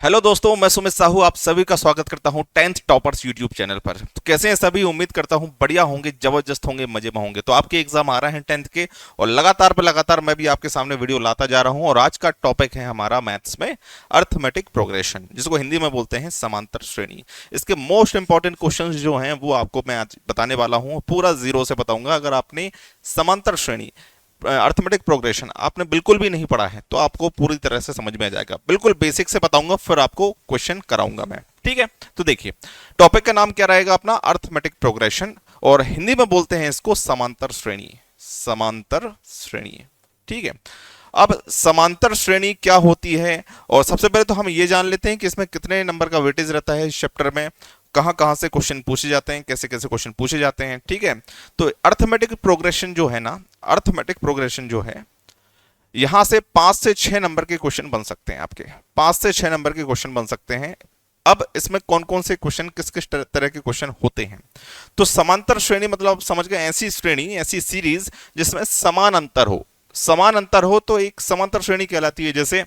Hello दोस्तों, मैं सुमित साहू आप सभी का स्वागत करता हूं 10th टॉपर्स यूट्यूब चैनल पर। तो कैसे हैं सभी? उम्मीद करता हूं बढ़िया होंगे, जबरदस्त होंगे, मजे में होंगे। तो आपके एग्जाम आ रहे हैं 10th के, और लगातार मैं भी आपके सामने वीडियो लाता जा रहा हूं। और आज का टॉपिक है हमारा मैथ्स में अर्थमेटिक प्रोग्रेशन, जिसको हिंदी में बोलते हैं समांतर श्रेणी। इसके मोस्ट इंपॉर्टेंट क्वेश्चन जो हैं वो आपको मैं आज बताने वाला हूँ, पूरा जीरो से बताऊंगा। अगर आपने समांतर श्रेणी अर्थमेटिक प्रोग्रेशन आपने बिल्कुल भी नहीं पढ़ा है तो आपको पूरी तरह से समझ में आ जाएगा। बिल्कुल बेसिक से बताऊंगा, फिर आपको क्वेश्चन कराऊंगा मैं। ठीक है, तो देखिए टॉपिक का नाम क्या रहेगा अपना, अर्थमेटिक प्रोग्रेशन, और हिंदी में बोलते हैं इसको समांतर श्रेणी। समांतर श्रेणी, ठीक है। अब समांतर श्रेणी क्या होती है, और सबसे पहले तो हम ये जान लेते हैं कि इसमें कितने नंबर का वेटेज रहता है इस चैप्टर में, कहां कहां से क्वेश्चन पूछे जाते हैं, कैसे कैसे क्वेश्चन पूछे जाते हैं। ठीक है, तो अर्थमेटिक प्रोग्रेशन जो है ना, अर्थमेटिक प्रोग्रेशन जो है, यहां से 5 से 6 नंबर के क्वेश्चन बन सकते हैं आपके, 5 से 6 नंबर के क्वेश्चन बन सकते हैं। अब इसमें कौन कौन से क्वेश्चन, किस किस तरह के क्वेश्चन होते हैं। तो समांतर श्रेणी मतलब समझ गए, ऐसी श्रेणी, ऐसी सीरीज जिसमें समान अंतर हो। समान अंतर हो तो एक समांतर श्रेणी कहलाती है। जैसे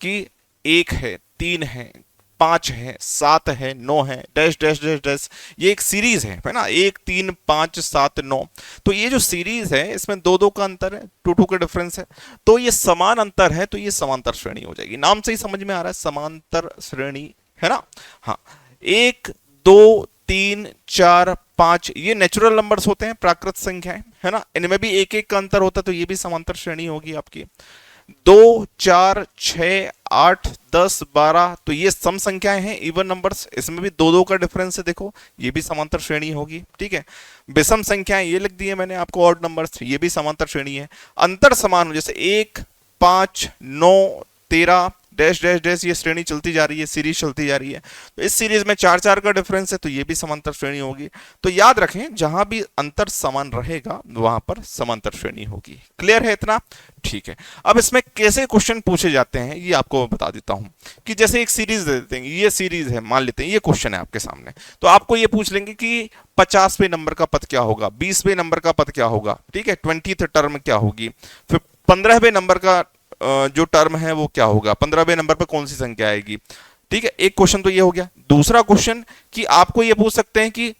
कि 1 है, 3 है, 5 है, 7 है, 9 है, डैश डैश डैश डैश, ये एक सीरीज है ना, 1 3 5 7 9। तो ये जो सीरीज है इसमें दो दो का अंतर है, टू टू का डिफरेंस है, तो ये समान अंतर है, तो ये समांतर श्रेणी हो जाएगी। नाम से ही समझ में आ रहा है, समांतर श्रेणी, है ना। हाँ, 1 2 3 4 5 ये नेचुरल नंबर्स होते हैं, प्राकृत संख्याएं, है ना। इनमें भी एक एक का अंतर होता है, तो ये भी समांतर श्रेणी होगी आपकी। 2 4 6 8 10 12, तो ये सम संख्याएं हैं, इवन नंबर्स, इसमें भी दो दो का डिफरेंस है, देखो ये भी समांतर श्रेणी होगी। ठीक है, विषम संख्याएं ये लिख दी है मैंने आपको, ऑड नंबर्स, ये भी समांतर श्रेणी है। अंतर समान हो, जैसे 1 5 9 13 डैश डैश डैश, ये श्रेणी चलती जा रही है, सीरीज चलती जा रही है। तो इस सीरीज में 4 4 का डिफरेंस है, तो ये भी समांतर श्रेणी होगी। तो याद रखें, जहां भी अंतर समान रहेगा वहां पर समांतर श्रेणी होगी। क्लियर है इतना? ठीक है। अब इसमें कैसे क्वेश्चन पूछे जाते हैं ये आपको बता देता हूं। कि जैसे एक सीरीज दे देते हैं, ये सीरीज है, मान लेते हैं ये क्वेश्चन है आपके सामने, तो आपको ये पूछ लेंगे कि 50वें नंबर का पद क्या होगा, 20वें नंबर का पद क्या होगा, ठीक है, 20th टर्म क्या होगी, फिर 15वें नंबर का जो टर्म है वो क्या होगा, 15वें नंबर पर कौन सी संख्या आएगी। ठीक है, एक क्वेश्चन तो ये हो गया। दूसरा क्वेश्चन कि आपको ये पूछ सकते हैं कि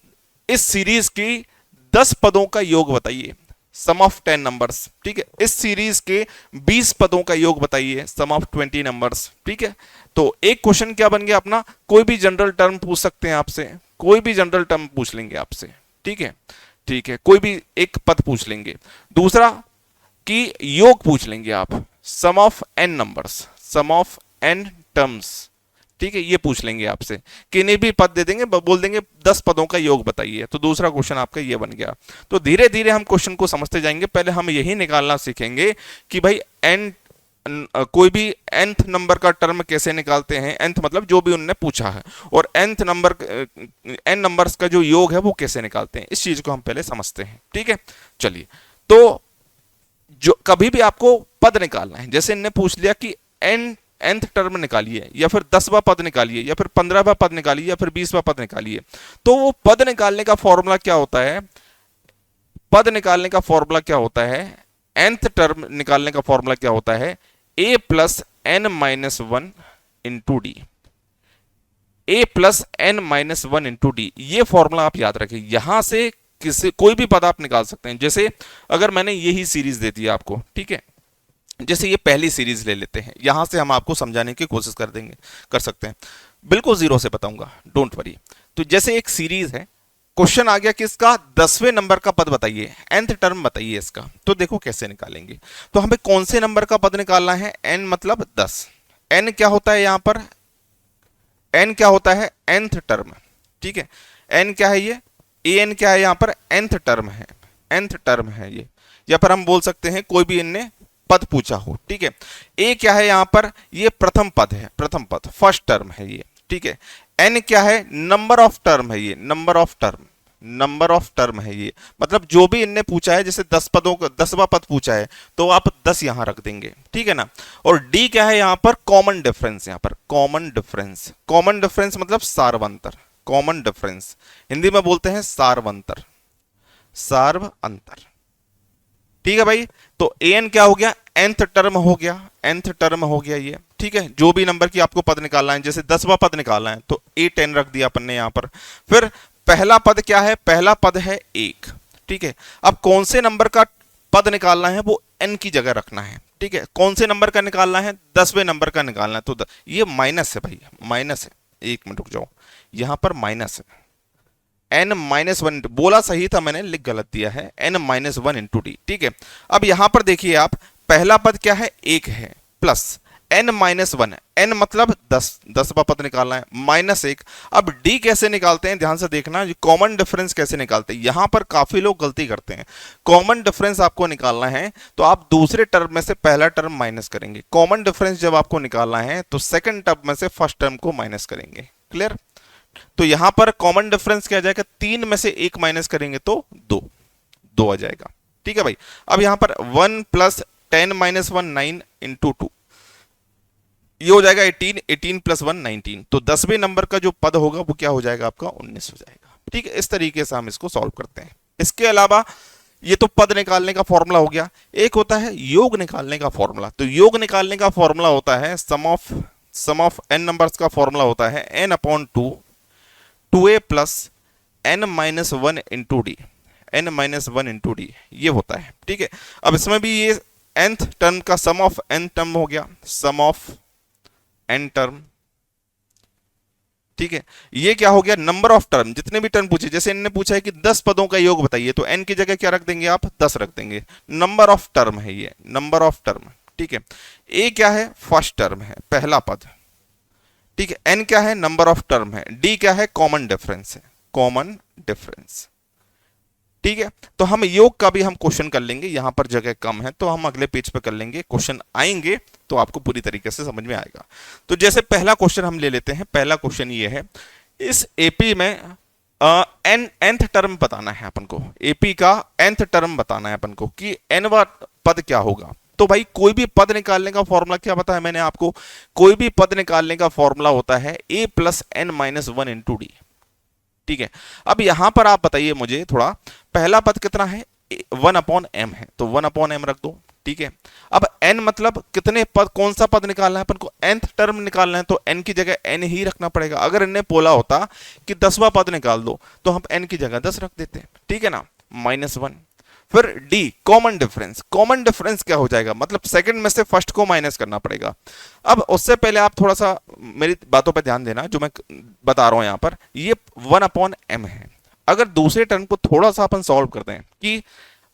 इस सीरीज की 10 पदों का योग बताइए, सम ऑफ 10 नंबर्स। ठीक है, इस सीरीज के 20 पदों का योग बताइए, सम ऑफ 20 नंबर्स। ठीक है, तो एक क्वेश्चन क्या बन गया अपना, कोई भी जनरल टर्म पूछ सकते हैं आपसे, कोई भी जनरल टर्म पूछ लेंगे आपसे। ठीक है, ठीक है, कोई भी एक पद पूछ लेंगे। दूसरा कि योग पूछ लेंगे आप, sum of n numbers, sum of n terms. ठीक है, ये पूछ लेंगे आपसे, किन्हीं भी पद दे देंगे, बोल देंगे 10 पदों का योग बताइए, तो दूसरा क्वेश्चन आपका ये बन गया। तो धीरे धीरे हम क्वेश्चन को समझते जाएंगे। पहले हम यही निकालना सीखेंगे कि भाई एन, कोई भी nth नंबर का टर्म कैसे निकालते हैं, nth मतलब जो भी उन्होंने पूछा है, और nth नंबर, n नंबर्स का जो योग है वो कैसे निकालते हैं, इस चीज को हम पहले समझते हैं। ठीक है, चलिए। तो जो कभी भी आपको पद निकालना है, जैसे इनने पूछ लिया कि nth टर्म निकालिए, या फिर 10वां पद निकालिए, या फिर 15वां पद निकालिए, या फिर 20वां पद निकालिए, तो वो पद निकालने का फॉर्मूला क्या होता है, पद निकालने का फॉर्मूला क्या होता है, nth टर्म निकालने का फॉर्मूला क्या होता है, a plus n minus 1 into D, a plus n minus 1 into D, ये फॉर्मूला आप याद रखें। यहां से किसी कोई भी पद आप निकाल सकते हैं। जैसे अगर मैंने यही सीरीज दे दी आपको, ठीक है, जैसे ये पहली सीरीज ले लेते हैं, यहां से हम आपको समझाने की कोशिश कर सकते हैं, बिल्कुल जीरो से बताऊंगा, डोंट वरी। तो जैसे एक सीरीज है, क्वेश्चन आ गया कि इसका 10वें नंबर का पद बताइए, nth टर्म बताइए इसका, तो देखो कैसे निकालेंगे। तो हमें कौन से नंबर का पद निकालना है, n मतलब 10, n क्या होता है यहां पर, n क्या होता है, nth टर्म। ठीक है, n क्या है, ये an क्या है यहां पर, nth टर्म है, nth टर्म है ये, या पर हम बोल सकते हैं कोई भी इनने पद पूछा हो। ठीक है, a क्या है यहां पर, ये प्रथम पद है, प्रथम पद, फर्स्ट टर्म है ये। ठीक है, n क्या है, नंबर ऑफ टर्म है ये, number of term, number of term है ये, मतलब जो भी इनने पूछा है, जैसे 10 पदों का 10वां पद पूछा है तो आप 10 यहां रख देंगे। ठीक है ना। और d क्या है यहां पर, कॉमन डिफरेंस, यहां पर कॉमन डिफरेंस, कॉमन डिफरेंस मतलब सार्वंतर, कॉमन डिफरेंस, हिंदी में बोलते हैं सार्वंतर, सार्व अंतर। ठीक है भाई, तो an क्या हो गया, nth टर्म हो गया, nth टर्म हो गया ये, ठीक है। जो भी नंबर की आपको पद निकालना है, जैसे 10वां पद निकालना है तो a10 रख दिया अपन ने यहां पर। फिर पहला पद क्या है, पहला पद है 1, ठीक है। अब कौन से नंबर का पद निकालना है वो n की जगह रखना है, ठीक है। कौन से नंबर का निकालना है, 10वें नंबर का निकालना है। तो ये माइनस है भाई, माइनस है, एक मिनट रुक जाओ, यहां पर माइनस है, n-1 बोला सही था मैंने, लिख गलत दिया है, n-1 इंटू डी, ठीक है। अब यहां पर देखिए आप, पहला पद क्या है, 1 है, प्लस n-1, n मतलब 10वां पद निकालना है, -1। अब d कैसे निकालते हैं, ध्यान से देखना, कॉमन डिफरेंस कैसे निकालते हैं। यहां पर काफी लोग गलती करते हैं। कॉमन डिफरेंस आपको निकालना है तो आप दूसरे टर्म में से पहला टर्म माइनस करेंगे। कॉमन डिफरेंस जब आपको निकालना है तो सेकंड टर्म में से फर्स्ट टर्म को माइनस करेंगे। क्लियर? तो यहां पर कॉमन डिफरेंस क्या आ जाएगा, 3 में से 1 माइनस करेंगे तो 2 आ जाएगा, ठीक है भाई। अब यहां पर 1 + 10 - 1 9 × 2, ये हो जाएगा 18, 18 + 1 19। तो 10वें नंबर का जो पद होगा वो क्या हो जाएगा आपका, 19 हो जाएगा, ठीक है। इस तरीके से हम इसको सॉल्व करते हैं। इसके अलावा ये तो पद निकालने का फॉर्मूला हो गया, एक होता है योग निकालने का फॉर्मूला। तो योग निकालने का फॉर्मूला होता है सम ऑफ n नंबर्स का फॉर्मूला होता है n/2 2a + n-1 × d, n-1 × d ये होता है, ठीक है। अब इसमें भी ये nth टर्म का सम ऑफ n टर्म हो गया, सम ऑफ n टर्म, ठीक है। ये क्या हो गया, नंबर ऑफ टर्म, जितने भी टर्म पूछे, जैसे इन्होंने पूछा है कि 10 पदों का योग बताइए, तो n की जगह क्या रख देंगे आप, 10 रख देंगे। नंबर ऑफ टर्म है ये, नंबर ऑफ टर्म, ठीक है। a क्या है, फर्स्ट टर्म है, पहला पद, ठीक है। n क्या है, नंबर ऑफ टर्म है। d क्या है, कॉमन डिफरेंस है, कॉमन डिफरेंस, ठीक है। तो हम योग का भी हम क्वेश्चन कर लेंगे, यहां पर जगह कम है तो हम अगले पेज पे कर लेंगे, क्वेश्चन आएंगे तो आपको पूरी तरीके से समझ में आएगा। तो जैसे पहला क्वेश्चन हम ले लेते हैं। पहला क्वेश्चन ये है, इस एपी में nth टर्म बताना है अपन को, एपी का nth टर्म बताना है अपन को कि nवां पद क्या होगा। तो भाई कोई भी पद निकालने का फॉर्मूला क्या बताया मैंने आपको, कोई भी पद निकालने का फॉर्मूला होता है a + n-1 × d, ठीक है। अब यहां पर आप बताइए मुझे थोड़ा, पहला पद कितना है, 1/m है, तो 1/m रख दो, ठीक है। अब n मतलब कितने पद, कौन सा पद निकालना है अपन को, nth टर्म निकालना है, तो n की जगह n ही रखना पड़ेगा। अगर इन्हें बोला होता कि 10वां पद निकाल दो तो हम n की जगह 10 रख देते, ठीक है ना, -1। फिर d common difference, common difference क्या हो जाएगा, मतलब सेकंड में से फर्स्ट को माइनस करना पड़ेगा। अब उससे पहले आप थोड़ा सा मेरी बातों पे ध्यान देना, जो मैं बता रहा हूं यहां पर, ये 1/m है। अगर दूसरे टर्म को थोड़ा सा अपन सॉल्व करते हैं कि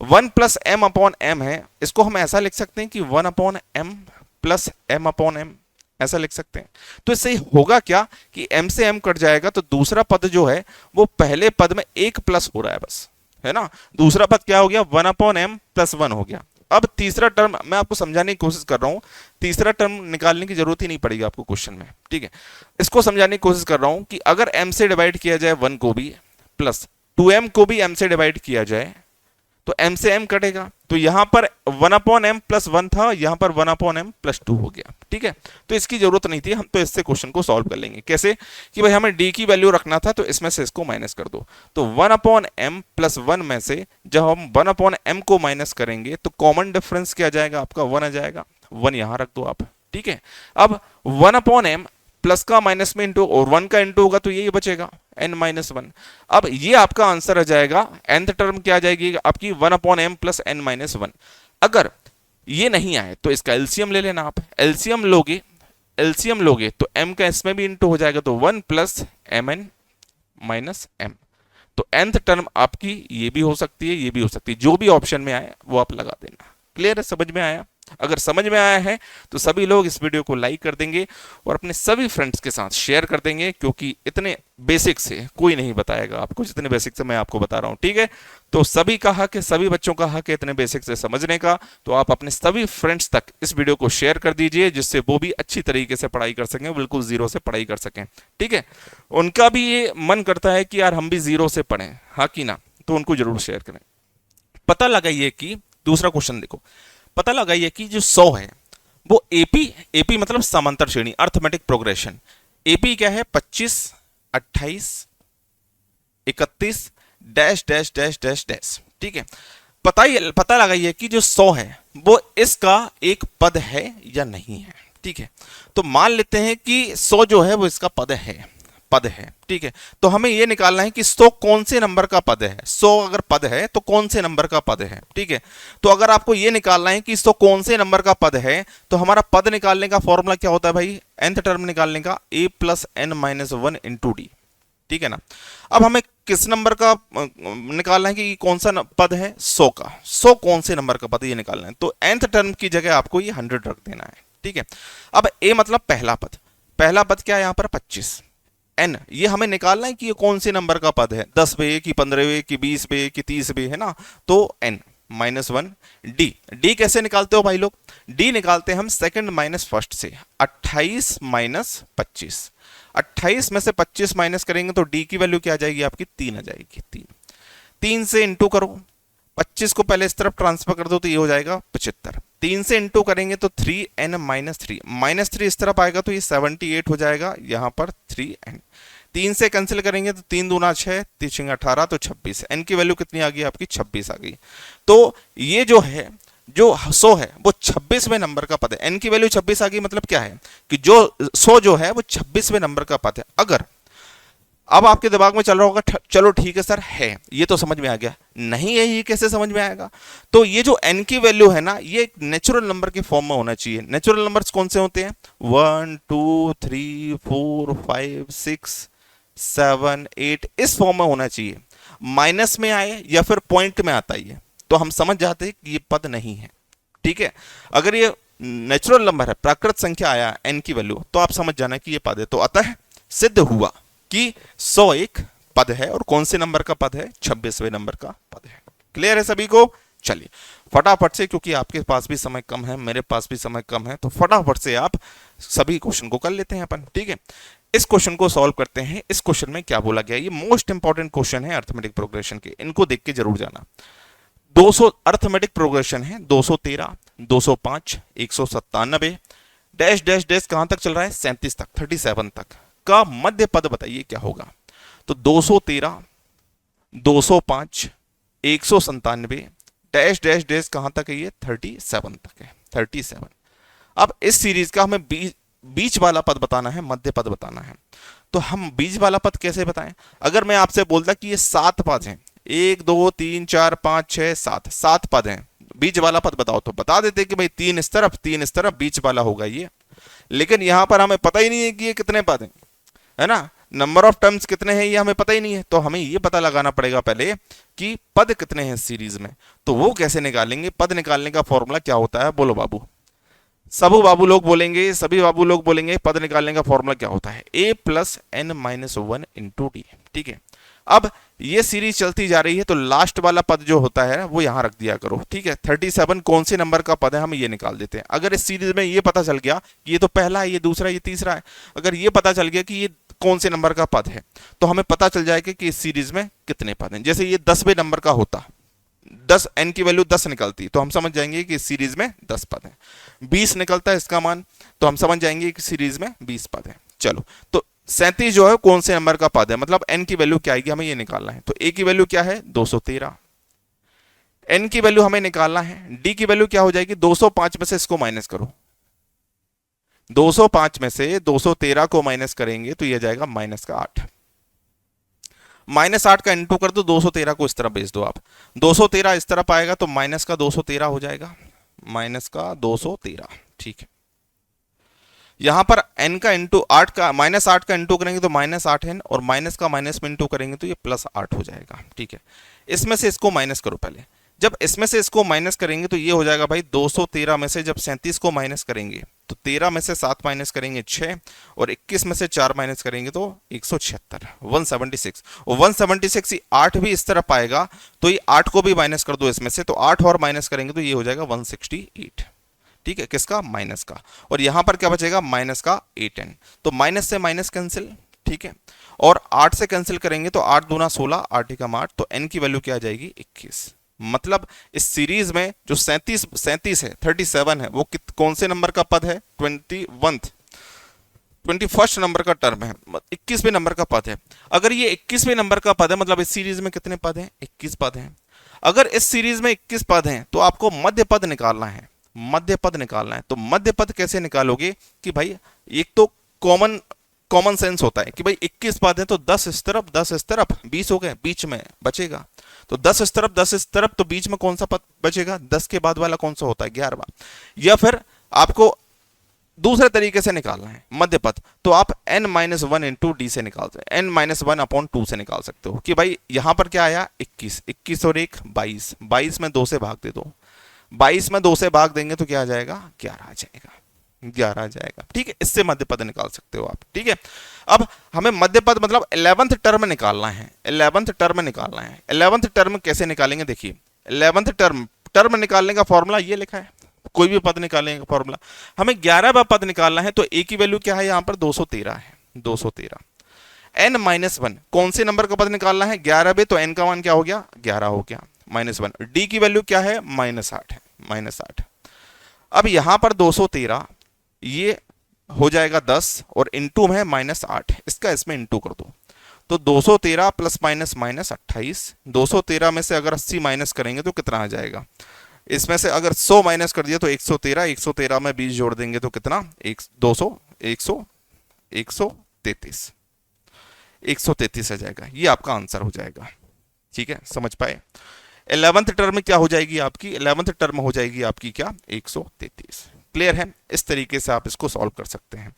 1 + m/m है, इसको हम ऐसा लिख सकते हैं कि 1/m + m/m, ऐसा लिख सकते हैं। तो इससे होगा क्या कि m से m कट जाएगा, तो दूसरा पद जो है वो पहले पद में 1 प्लस हो रहा है बस, है ना। दूसरा पद क्या हो गया, 1/m + 1 हो गया। अब तीसरा टर्म मैं आपको समझाने की कोशिश कर रहा हूं, तीसरा टर्म निकालने की जरूरत ही नहीं पड़ेगी आपको क्वेश्चन में, ठीक है। इसको समझाने की कोशिश कर रहा हूं कि अगर m से डिवाइड किया जाए 1 को भी, प्लस 2m को भी m से डिवाइड किया जाए, तो m से m कटेगा। तो यहां पर 1/m + 1 था, यहां पर 1/m + 2 हो गया, ठीक है। तो इसकी जरूरत नहीं थी, हम तो इससे क्वेश्चन को सॉल्व कर लेंगे। कैसे कि भाई हमें d की वैल्यू रखना था, तो इसमें से इसको माइनस कर दो। तो 1/m + 1 में से जब हम 1/m को माइनस करेंगे तो कॉमन डिफरेंस क्या आ जाएगा आपका, 1 आ जाएगा। 1 यहां रख दो आप, ठीक है। अब 1/m प्लस का माइनस में इंटू और 1 का इंटू होगा तो यही बचेगा, n-1। अब ये आपका आंसर आ जाएगा, nth टर्म क्या आ जाएगी आपकी, 1/m + n-1। अगर ये नहीं आए तो इसका एलसीएम ले लेना आप, एलसीएम लोगे तो m का इसमें भी इंटू हो जाएगा, तो 1 + mn-m। तो nth टर्म आपकी ये भी हो सकती है, ये भी हो सकती है, जो भी ऑप्शन में आए वो आप लगा देना। क्लियर है, समझ में आया? अगर समझ में आया है तो सभी लोग इस वीडियो को लाइक कर देंगे और अपने सभी फ्रेंड्स के साथ शेयर कर देंगे, क्योंकि इतने बेसिक से कोई नहीं बताएगा आपको जितने बेसिक से मैं आपको बता रहा हूं, ठीक है। तो सभी का हक है, सभी बच्चों का हक है इतने बेसिक से समझने का। तो आप अपने सभी फ्रेंड्स तक इस वीडियो को शेयर कर दीजिए, जिससे वो भी अच्छी तरीके से पढ़ाई कर सकें, बिल्कुल जीरो से पढ़ाई कर सकें, ठीक है। उनका भी ये मन करता है कि यार हम भी जीरो से पढ़ें, हाँ कि ना, तो उनको जरूर शेयर करें। पता लगाइए कि दूसरा क्वेश्चन देखो, पता लगाइए कि जो 100 है वो एपी मतलब समांतर श्रेणी, अर्थमेटिक प्रोग्रेशन। एपी क्या है, 25 28 31 dash dash dash dash dash, ठीक है। पता लगाइए कि जो 100 है वो इसका एक पद है या नहीं है। ठीक है, तो मान लेते हैं कि 100 जो है वो इसका पद है। ठीक है, तो हमें ये निकालना है कि 100 कौन से नंबर का पद है। 100 अगर पद है तो कौन से नंबर का पद है। ठीक है, तो अगर आपको ये निकालना है कि 100 कौन से नंबर का पद है, तो हमारा पद निकालने का फॉर्मूला क्या होता है भाई, nth टर्म निकालने का a plus n minus one into d. ठीक है ना। अब हमें किस नंबर का निकालना है कि कौन सा पद है, 100 का। 100 कौन से नंबर का पद ये निकालना है, तो nth टर्म की जगह आपको ये 100 रख देना है। ठीक है, अब a मतलब पहला पद क्या है यहाँ पर 25। n ये हमें निकालना है कि ये कौन से नंबर का पद है, 10 पे कि 15 पे कि 20 पे कि 30 पे, है ना। तो n माइनस वन। डी कैसे निकालते हो भाई लोग, डी निकालते हैं हम सेकंड माइनस फर्स्ट से। 28 माइनस 25, 28 में से 25 माइनस करेंगे तो डी की वैल्यू क्या आ जाएगी आपकी, 3 आ जाएगी। 3 से इंटू करो, 25 को पहले इस तरफ ट्रांसफर कर दो तो ये हो जाएगा 75। 3 से इंटू करेंगे तो 3n माइनस 3, माइनस 3 इस तरफ आएगा तो ये 78 हो जाएगा, यहाँ पर 3n। 3 से कैंसिल करेंगे तो 3 दूना 6, 3 18 तो 26। n की वैल्यू कितनी आ गई आपकी, 26 आ गई। तो ये जो है जो 100 है वो 26वें नंबर का पद है। n की वैल्यू 26 आ गई, मतलब क्या है कि जो 100 जो है वो 26वें नंबर का पद है। अगर अब आपके दिमाग में चल रहा होगा चलो ठीक है सर है, ये तो समझ में आ गया, नहीं है ये कैसे समझ में आएगा। तो ये जो n की वैल्यू है ना, ये एक नेचुरल नंबर के फॉर्म में होना चाहिए। नेचुरल नंबर्स कौन से होते हैं, 1 2 3 4 5 6 7 8, इस फॉर्म में होना चाहिए। माइनस में आए या फिर पॉइंट में आता है तो हम समझ जाते हैं कि ये पद नहीं है। ठीक है, अगर ये नेचुरल नंबर है, प्राकृत संख्या आया n की वैल्यू, तो आप समझ जाना कि ये पद है। तो अतः सिद्ध हुआ कि 100 एक पद है, और कौन से नंबर का पद है, 26वें नंबर का पद है। क्लियर है सभी को। चलिए फटाफट से, क्योंकि आपके पास भी समय कम है, मेरे पास भी समय कम है, तो फटाफट से आप सभी क्वेश्चन को कर लेते हैं अपन। ठीक है, इस क्वेश्चन को सॉल्व करते हैं। इस क्वेश्चन में क्या बोला गया, ये मोस्ट इंपॉर्टेंट क्वेश्चन है अर्थमेटिक प्रोग्रेशन के, इनको देख के जरूर जाना। 200 अर्थमेटिक प्रोग्रेशन है, 213 205 197 डैश डैश डैश कहां तक चल रहा है, 37 तक, 37 तक का मध्य पद बताइए क्या होगा। तो 213 205 197 डैश डैश डैश कहां तक है, ये 37 तक है, 37। अब इस सीरीज का हमें बीच वाला पद बताना है, मध्य पद बताना है। तो हम बीच वाला पद कैसे बताएं, अगर मैं आपसे बोलता कि ये 7 पद हैं, 1 2 3 4 5 6 7, 7 पद हैं, बीच वाला पद बताओ, तो बता देते कि भाई 3 इस तरफ 3 इस तरफ, बीच वाला होगा ये। लेकिन यहां पर हमें पता ही नहीं है कि ये कितने पद हैं, है ना, नंबर ऑफ टर्म्स कितने हैं ये हमें पता ही नहीं है। तो हमें ये पता लगाना पड़ेगा पहले कि पद कितने हैं सीरीज में। तो वो कैसे निकालेंगे, पद निकालने का फॉर्मूला क्या होता है, बोलो बाबू। सभी बाबू लोग बोलेंगे पद निकालने का फॉर्मूला क्या होता है, a plus n minus one into d. ठीक है, अब ये सीरीज चलती जा रही है तो लास्ट वाला पद जो होता है वो यहां रख दिया करो। ठीक है, 37 कौन से नंबर का पद है हम ये निकाल देते हैं। अगर इस सीरीज में ये पता चल गया कि ये तो पहला है, ये दूसरा, ये तीसरा है, अगर ये पता चल गया कि ये कौन से नंबर का पद है, तो हमें पता चल जाएगा कि इस सीरीज में कितने पद हैं। जैसे ये 10वें नंबर का होता, 10 n की वैल्यू 10 निकलती, तो हम समझ जाएंगे कि इस सीरीज में 10 पद हैं। 20 निकलता है इसका मान, तो हम समझ जाएंगे कि सीरीज में 20 पद हैं। चलो, तो 37 जो है कौन से नंबर का पद है, मतलब n की वैल्यू क्या आएगी हमें ये निकालना है। तो a की वैल्यू क्या है, 213, n की वैल्यू हमें निकालना है, d की वैल्यू क्या हो जाएगी, 205 में से इसको माइनस करो, 205 में से 213 को माइनस करेंगे तो यह जाएगा माइनस का 8, माइनस 8 का इंटू कर दो, 213 को इस तरफ भेज दो आप, 213 इस तरफ आएगा तो माइनस का 213 हो जाएगा, माइनस का 213। ठीक है, यहां पर n का इंटू 8 का, माइनस 8 का इंटू करेंगे तो माइनस 8n, और माइनस का माइनस में इंटू करेंगे तो ये प्लस 8 हो जाएगा। ठीक है, इसमें से इसको माइनस करो पहले, जब इसमें से इसको माइनस करेंगे तो ये हो जाएगा भाई 213 में से जब 37 को माइनस करेंगे तो 13 में से 7 माइनस करेंगे 6, और 21 में से 4 माइनस करेंगे तो 176, 176, और 176 ही 8 भी इस तरफ आएगा तो ये 8 को भी माइनस कर दो इसमें से, तो 8 और माइनस करेंगे तो ये हो जाएगा 168। ठीक है, किसका, माइनस का, और यहां पर क्या बचेगा, माइनस का 8n, तो माइनस से माइनस कैंसिल। ठीक है, और 8 से कैंसिल करेंगे तो 8 दूना 16, 8 एकम 8, तो n की वैल्यू क्या आ जाएगी, 21। मतलब इस सीरीज में जो 37 है, 37 है, वो कौन से नंबर का पद है, 21st नंबर का टर्म है, 21वें नंबर का पद है। अगर ये 21वें नंबर का पद है मतलब इस सीरीज में कितने पद हैं, 21 पद हैं। अगर इस सीरीज में 21 पद हैं तो आपको मध्य पद निकालना है, मध्य पद निकालना है। तो मध्य पद कैसे निकालोगे कि भाई एक तो कॉमन कॉमन सेंस होता है कि भाई 21 पद है तो 10 इस तरफ 10 इस तरफ 20 हो गए, बीच में बचेगा तो 10 इस तरफ 10 इस तरफ, तो बीच में कौन सा पद बचेगा, 10 के बाद वाला कौन सा होता है, 11वां। या फिर आपको दूसरे तरीके से निकालना है मध्य पद, तो आप n-1 इंटू डी से निकाल सकते हैं, n-1/2 से निकाल सकते हो कि भाई यहां पर क्या आया 21, 21 और 1 22, 22 में 2 से भाग दे दो, 22 में 2 से भाग देंगे तो क्या आ जाएगा 11 आ जाएगा, 11 आ जाएगा। ठीक है, इससे मध्य पद निकाल सकते हो आप। ठीक है, अब हमें मध्य पद मतलब 11th टर्म निकालना है, 11th टर्म निकालना है। 11th टर्म कैसे निकालेंगे, देखिए 11th टर्म निकालने का फॉर्मूला ये लिखा है, कोई भी पद निकालने का फॉर्मूला। हमें 11वां पद निकालना है तो ए की वैल्यू क्या है, यहां पर 213 है, 213। n-1 कौन से नंबर का पद निकालना है, 11वें, तो n का मान क्या हो गया 11 हो गया, -1। डी की वैल्यू क्या है -8 है, -8। अब यहां पर 213 ये हो जाएगा 10 और इंटू है -8, इसका इसमें इंटू कर दो तो 213 प्लस माइनस -28। 213 में से अगर 80 माइनस करेंगे तो कितना आ जाएगा, इसमें से अगर 100 माइनस कर दिया तो 113, 113 में 20 जोड़ देंगे तो कितना 200 100 133 133 आ जाएगा, ये आपका आंसर हो जाएगा। ठीक है, समझ पाए। 11th टर्म क्या हो जाएगी आपकी, 11th टर्म हो जाएगी आपकी क्या 133। क्लियर है, इस तरीके से आप इसको सॉल्व कर सकते हैं।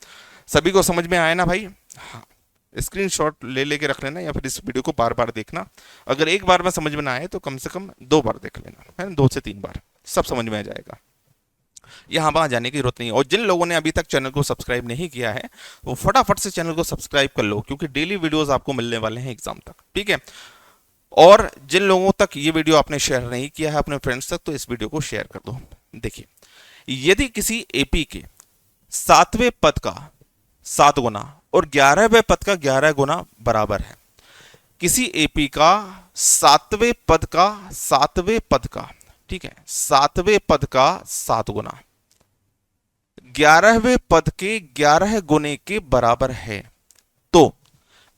सभी को समझ में आया ना भाई, हाँ स्क्रीनशॉट ले लेके रख लेना या फिर इस वीडियो को बार बार देखना। अगर एक बार में समझ में ना आए तो कम से कम 2 बार देख लेना, है ना, 2 से 3 बार, सब समझ में आ जाएगा। यहाँ वहां जाने की जरूरत नहीं है। और जिन लोगों ने अभी तक चैनल को सब्सक्राइब नहीं किया है वो फटाफट से चैनल को सब्सक्राइब कर लो, क्योंकि डेली वीडियोस आपको मिलने वाले हैं एग्जाम तक। ठीक है, और जिन लोगों तक ये वीडियो आपने शेयर नहीं किया है अपने फ्रेंड्स तक, तो इस वीडियो को शेयर कर दो। देखिए, यदि किसी एपी के 7वें पद का 7 गुना और 11वें पद का 11 गुना बराबर है, किसी एपी का 7वें पद का 7वें पद का, ठीक है, 7वें पद का 7 गुना 11वें पद के 11 गुने के बराबर है, तो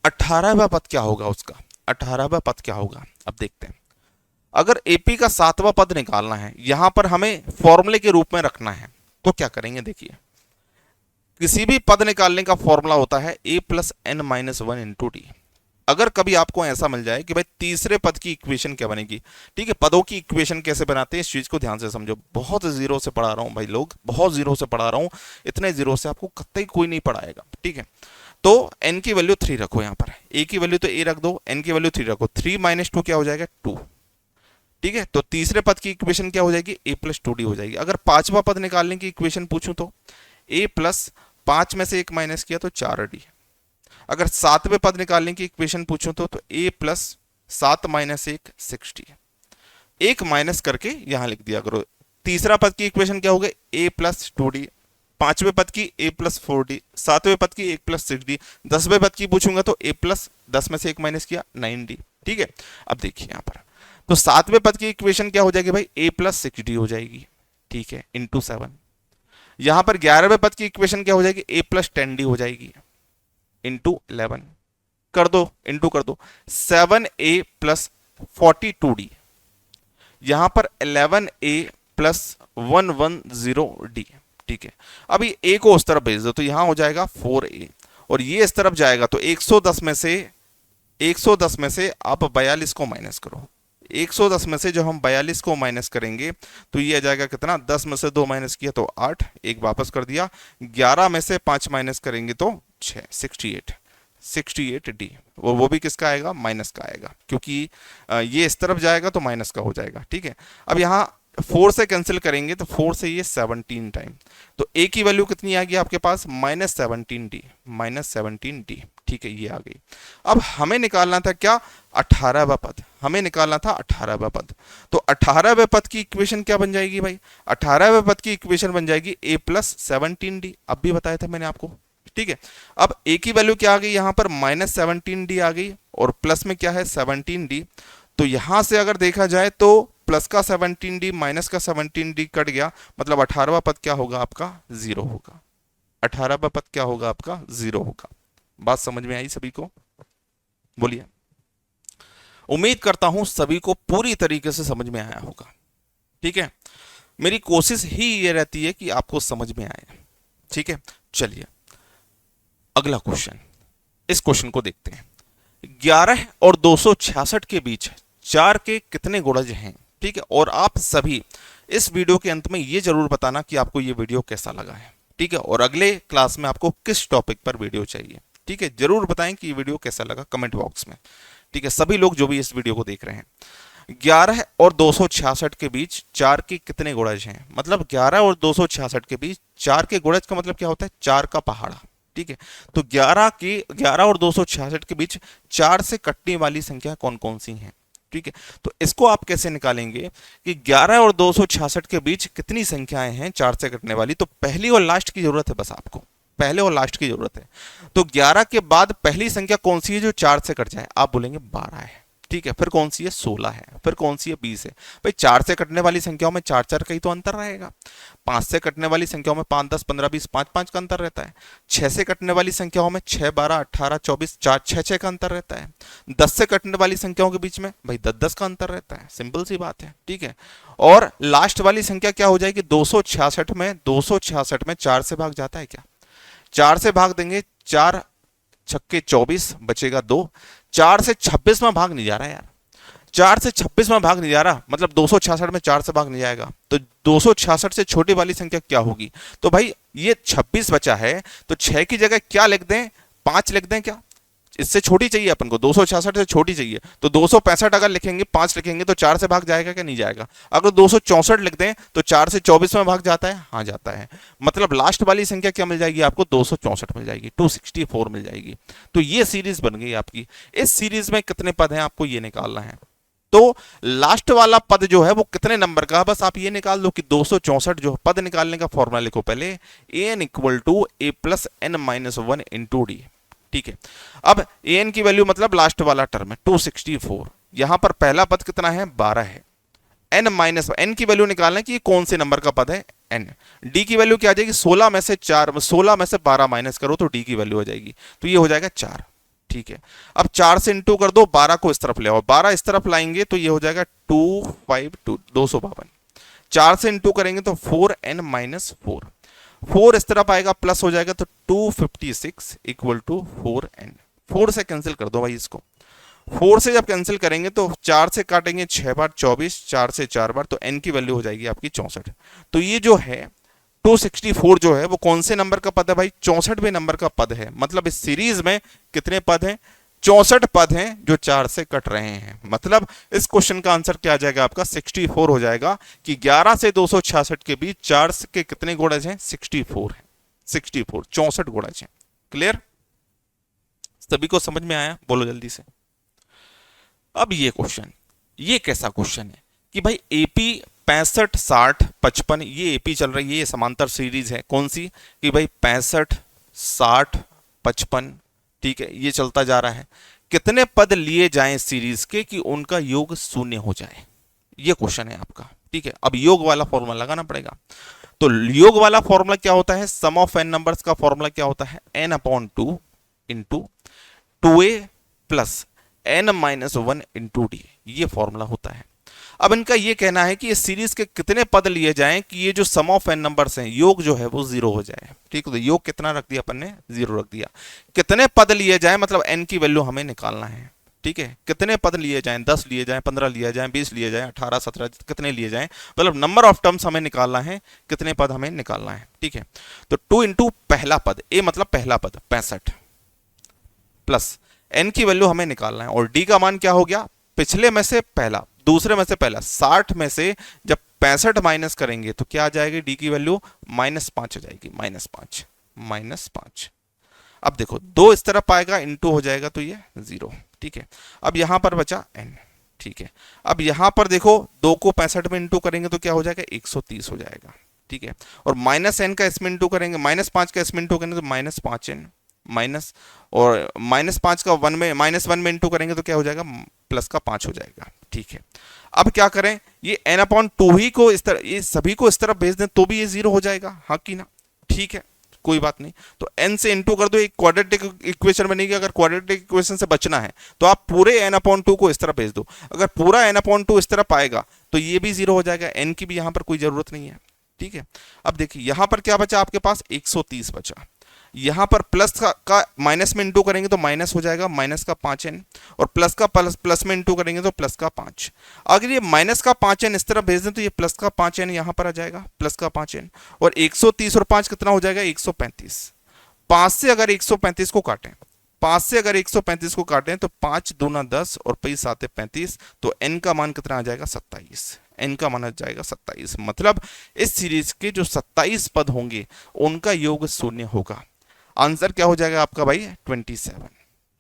18वां पद क्या होगा उसका, 18वां पद क्या होगा। अब देखते हैं, अगर एपी का 7वां पद निकालना है, यहां पर हमें फॉर्मूले के रूप में रखना है, तो क्या करेंगे, देखिए किसी भी पद निकालने का फॉर्मूला होता है a plus n-1 into D. अगर कभी आपको ऐसा मिल जाए कि भाई तीसरे पद की इक्वेशन क्या बनेगी, ठीक है, पदों की इक्वेशन कैसे बनाते हैं इस चीज को ध्यान से समझो। बहुत जीरो से पढ़ा रहा हूं भाई लोग, बहुत जीरो से पढ़ा रहा हूं, इतने जीरो से आपको कतई कोई नहीं पढ़ाएगा। ठीक है, तो n की वैल्यू 3 रखो, यहां पर a की वैल्यू तो a रख दो, n की वैल्यू 3 रखो, 3 - 2 क्या हो जाएगा 2। ठीक है, तो तीसरे पद की इक्वेशन क्या हो जाएगी a प्लस 2d हो जाएगी। अगर 5वां पद निकालने की इक्वेशन पूछूं तो a प्लस 5 में से 1 माइनस किया तो 4d। अगर 7वें पद निकालने की इक्वेशन पूछूं तो a प्लस 7 - 1 6d, 1 माइनस करके यहां लिख दिया करो। तीसरा पद की इक्वेशन क्या हो गई a प्लस 2d, 5वें पद की a प्लस 4d, 7वें पद की 1 प्लस 6d, 10वें पद की पूछूंगा तो a प्लस 10 में से 1 माइनस किया 9d। ठीक है, अब देखिए यहां पर तो 7वें पद की इक्वेशन क्या हो जाएगी भाई a प्लस 6d हो जाएगी। ठीक है, इंटू 7। यहां पर 11वें पद की इक्वेशन क्या हो जाएगी a प्लस 10d हो जाएगी, इंटू 11 कर दो, इंटू कर दो 7a प्लस 42d, यहां पर 11a प्लस 110d। ठीक है, अब ये a को उस तरफ भेज दो तो यहां हो जाएगा 4a, और ये इस तरफ जाएगा तो 110 में से आप 42 को माइनस करो। 110 में से जो हम 42 को माइनस करेंगे तो ये आ जाएगा कितना, 10 में से 2 माइनस किया तो 8, एक वापस कर दिया, 11 में से 5 माइनस करेंगे तो 6, 68d। वो भी किसका आएगा, माइनस का आएगा, क्योंकि ये इस तरफ जाएगा तो माइनस का हो जाएगा। ठीक है, अब यहाँ 4 से कैंसिल करेंगे तो 4 से ये 17 टाइम, तो a की वैल्यू कितनी आ गई आपके पास -17d। ठीक है, ये आ गई। अब हमें निकालना था क्या, 18वां पद, हमें निकालना था 18वां पद। तो 18वें पद की इक्वेशन क्या बन जाएगी भाई, 18वें पद की इक्वेशन बन जाएगी a प्लस 17d, अब भी बताया था मैंने आपको। ठीक है, अब a की वैल्यू क्या आ गई, यहां पर -17d आ गई और प्लस में क्या है 17d। तो यहां से अगर देखा जाए तो प्लस का 17d माइनस का 17d कट गया, मतलब 18वां पद क्या होगा आपका 0 होगा। 18वां पद क्या होगा आपका 0 होगा। बात समझ में आई सभी को, बोलिए। उम्मीद करता हूं सभी को पूरी तरीके से समझ में आया होगा। ठीक है, मेरी कोशिश ही ये रहती है कि आपको समझ में आए। ठीक है, चलिए अगला क्वेश्चन, इस क्वेश्चन को देखते हैं। 11 और 266 के बीच 4 के कितने गुणज हैं? ठीक है, और आप सभी इस वीडियो के अंत में ये जरूर बताना कि आपको ये वीडियो कैसा लगा है। ठीक है, और अगले क्लास में आपको किस टॉपिक पर वीडियो चाहिए। ठीक है, जरूर बताएं कि ये वीडियो कैसा लगा कमेंट बॉक्स में। ठीक है, सभी लोग जो भी इस वीडियो को देख रहे हैं। 11 और 266 के बीच 4 के कितने गुणज हैं? मतलब 11 और 266 के बीच 4 के गुणज का मतलब क्या होता है? 4 का पहाड़ा। ठीक है, तो 11 और 266 के बीच 4 से कटने वाली संख्या कौन कौन सी हैं? ठीक है, तो इसको आप कैसे निकालेंगे कि 11 और 266 के बीच कितनी संख्याएं हैं 4 से कटने वाली? तो पहली और लास्ट की जरूरत है, बस आपको पहले और लास्ट की जरूरत है। तो 11 के बाद पहली संख्या कौन सी है जो 4 से कट जाए? आप बोलेंगे 12 है। ठीक है, फिर कौन सी है? 16 है। फिर कौन सी है? 20 है। भाई 4 से कटने वाली संख्याओं में 4 का ही तो अंतर रहेगा। 5 से कटने वाली संख्याओं में 5, 10, 15, 20, 5 का अंतर रहता है। 6 से कटने वाली संख्याओं में 6, 12, 18, 24, 4, 6 का अंतर रहता है। 10 से कटने वाली संख्याओं के बीच में भाई 10 का अंतर रहता है। सिंपल सी बात है। ठीक है, और लास्ट वाली संख्या क्या हो जाएगी? 266 में 4 से भाग जाता है क्या? 4 से भाग देंगे, 4 छक्के 24, बचेगा 2। 4 से 26 में भाग नहीं जा रहा यार, 4 से 26 में भाग नहीं जा रहा, मतलब 266 में 4 से भाग नहीं जाएगा। तो 266 से छोटी वाली संख्या क्या होगी? तो भाई ये 26 बचा है, तो 6 की जगह क्या लिख दें? 5 लिख दें क्या? इससे छोटी चाहिए अपन को, 266 से छोटी चाहिए। तो 265 अगर लिखेंगे, 5 लिखेंगे तो 4 से भाग जाएगा क्या? नहीं जाएगा। अगर 264 लिख दें तो 4 से 24 में भाग जाता है? हाँ जाता है। मतलब लास्ट वाली संख्या क्या मिल जाएगी आपको? 264 मिल जाएगी, 264 मिल जाएगी। तो ये सीरीज बन गई आपकी। इस सीरीज में कितने पद हैं आपको ये निकालना है। तो लास्ट वाला पद जो है वो कितने नंबर का? बस आप ये निकाल लो कि 264 जो पद निकालने का फॉर्मूला लिखो पहले, an equal to a plus n minus 1 into d. ठीक है, अब an की वैल्यू मतलब लास्ट वाला टर्म है 264। यहां पर पहला पद कितना है? 12 है। n माइनस n की वैल्यू निकालना है कि कौन से नंबर का पद है? n। d की वैल्यू क्या आ जाएगी? 16 में से 12 माइनस करो तो d की वैल्यू हो जाएगी, तो ये हो जाएगा 4। ठीक है, अब 4 से इंटू कर दो, 12 को इस तरफ ले आओ, 12 इस तरफ लाएंगे तो ये हो जाएगा 252। 4 से इंटू करेंगे तो 4n माइनस 4, 4 इस तरफ आएगा प्लस हो जाएगा तो 256 इक्वल टू 4n। 4 से कैंसिल कर दो भाई इसको। 4 से जब कैंसिल करेंगे तो 4 से काटेंगे 6 बार 24, 4 से 4 बार, तो n की वैल्यू हो जाएगी आपकी 64। तो ये जो है 264 जो है वो कौन से नंबर का पद है भाई? 64वें नंबर का पद है। मतलब इस सीरीज में कितने पद हैं? 64 पद हैं जो 4 से कट रहे हैं। मतलब इस क्वेश्चन का आंसर क्या आ जाएगा आपका? 64 हो जाएगा कि 11 से 266 के बीच 4 के कितने गुणज हैं? 64 है। 64 गुणज हैं। क्लियर? सभी को समझ में आया? बोलो जल्दी से। अब ये क्वेश्चन, ये कैसा क्वेश्चन है कि भाई एपी 65, 60, 55, ये एपी चल रही है, ये समांतर सीरीज है। कौन सी? कि भाई 65, 60, 55, ठीक है, ये चलता जा रहा है। कितने पद लिए जाएं सीरीज के कि उनका योग शून्य हो जाए? ये क्वेश्चन है आपका। ठीक है, अब योग वाला फॉर्मूला लगाना पड़ेगा। तो योग वाला फॉर्मूला क्या होता है? सम ऑफ एन नंबर्स का फॉर्मूला क्या होता है? n/2 into 2a plus n minus 1 into D, ये फॉर्मूला होता है। अब इनका ये कहना है कि इस सीरीज के कितने पद लिए जाएं कि ये जो सम ऑफ एन नंबर्स हैं, योग जो है वो 0 हो जाए। ठीक है, तो योग कितना रख दिया अपन ने? 0 रख दिया। कितने पद लिए जाएं मतलब n की वैल्यू हमें निकालना है। ठीक है, कितने पद लिए जाएं? 10 लिए जाएं, 15 लिए जाएं, 20 लिए जाएं, 18, 17, कितने लिए जाएं? मतलब नंबर ऑफ टर्म्स हमें निकालना है, कितने पद हमें निकालना है। ठीक है, तो 2 इंटू पहला पद, ए मतलब पहला पद 65 प्लस n की वैल्यू हमें निकालना है, और d का मान क्या हो गया? पिछले में से पहला, दूसरे में से पहला। 60 में से जब 65 माइनस करेंगे तो क्या आ जाएगी? d की वैल्यू -5 हो जाएगी, -5। अब देखो 2 इस तरफ आएगा, इंटू हो जाएगा तो ये 0। ठीक है, अब यहां पर बचा n। ठीक है, अब यहां पर देखो 2 को 65 में इंटू करेंगे तो क्या हो जाएगा? 130 हो जाएगा। ठीक है, और -n का इसमें इंटू करेंगे, -5 का इसमें इंटू करेंगे तो -5n माइनस, और -5 का 1 में -1 में इंटू करेंगे तो क्या हो जाएगा? प्लस का 5 हो जाएगा। ठीक है, अब क्या करें? ये n/2 ही को इस तरह, ये सभी को इस तरफ भेज दें तो भी ये 0 हो जाएगा, हाँ कि ना? ठीक है, कोई बात नहीं, तो n से इनटू कर दो, एक क्वाड्रेटिक इक्वेशन बनेगी। अगर क्वाड्रेटिक इक्वेशन से बचना है तो आप पूरे n/2 को इस तरह भेज दो। अगर पूरा n/2 इस तरह पाएगा तो ये भी 0 हो जाएगा, n की भी यहां पर कोई जरूरत नहीं है। ठीक है, अब देखिए यहां पर क्या बचा आपके पास, 130 बचा। यहां पर प्लस का माइनस में इंटू करेंगे तो माइनस हो जाएगा, माइनस का 5n, और प्लस का प्लस में इंटू करेंगे तो प्लस का 5। अगर ये माइनस का 5n इस तरह भेज दें तो ये प्लस का 5n यहां पर आ जाएगा, प्लस का 5n, और 130 और 5 कितना हो जाएगा, 135। 5 से अगर 135 को काटें, 5 से अगर 135 को काटें तो 5 दूना 10 और 5 सात 35, तो n का मान कितना आ जाएगा, 27। n का मान आ जाएगा 27। मतलब इस सीरीज के जो 27 पद होंगे उनका योग 0 होगा। आंसर क्या हो जाएगा आपका भाई, 27।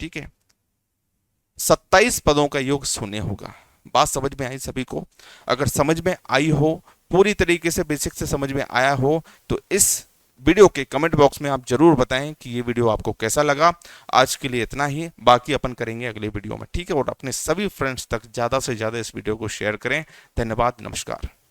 ठीक है, 27 पदों का योग 0 होगा। बात समझ में आई सभी को? अगर समझ में आई हो, पूरी तरीके से बेसिक से समझ में आया हो, तो इस वीडियो के कमेंट बॉक्स में आप जरूर बताएं कि ये वीडियो आपको कैसा लगा। आज के लिए इतना ही, बाकी अपन करेंगे अगले वीडियो में। ठीक है, और अपने सभी फ्रेंड्स तक ज़्यादा से ज़्यादा इस वीडियो को शेयर करें। धन्यवाद, नमस्कार।